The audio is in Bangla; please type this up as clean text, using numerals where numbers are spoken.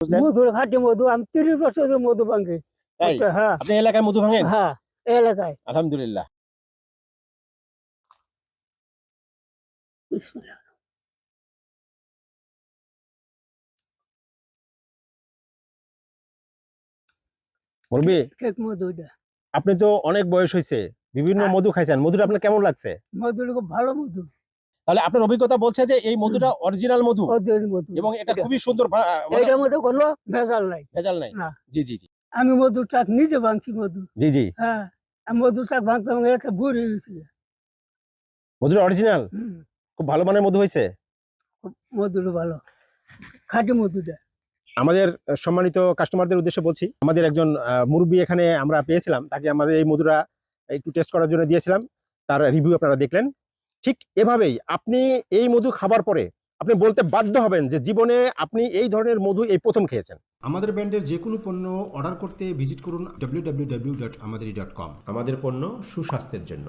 বুঝলেন? মধুর খাঁটি মধু আমি 30 বছর ধরে মধু ভাঙি। তাই? হ্যাঁ আপনি এলাকায় মধু ভাঙেন? হ্যাঁ এই এলাকায়। আলহামদুলিল্লাহ। বিসমিল্লাহ। মুরব্বি, ঠিক মধু এটা। আপনি তো অনেক বয়স হয়েছে, বিভিন্ন হ্যাঁ। মধু খাইছেন, মধুটা আপনার কেমন লাগছে? মধুটা খুব ভালো মধু। তাহলে আপনার অভিজ্ঞতা বলছে যে এই মধুটা অরিজিনাল মধু ওদের মধু এবং এটা এটা। খুবই সুন্দর, মানে এটার মধ্যে কোনো ভেজাল নাই। ভেজাল নাই। না জি জি জি আমি মধুর চাক নিজে ভাঙছি মধু। জি জি হ্যাঁ আমি মধুর চাক ভাঙতাম একটা বুড়ি হয়েছিল। মধুটা অরিজিনাল, হুম খুব ভালো মানের মধু হয়েছে। খুব মধুটা ভালো খাঁটি মধুটা। আমাদের সম্মানিত কাস্টমারদের উদ্দেশ্যে বলছি, আমাদের একজন মুরব্বি এখানে আমরা পেয়েছিলাম, তাকে আমাদের এই মধুরা একটু টেস্ট করার জন্য দিয়েছিলাম, তার রিভিউ আপনারা দেখলেন। ঠিক এভাবেই আপনি এই মধু খাবার পরে আপনি বলতে বাধ্য হবেন যে জীবনে আপনি এই ধরনের মধু এই প্রথম খেয়েছেন। আমাদের ব্র্যান্ডের যে কোনো পণ্য অর্ডার করতে ভিজিট করুন www.amaderi.com। আমাদের পণ্য সুস্বাস্থ্যের জন্য।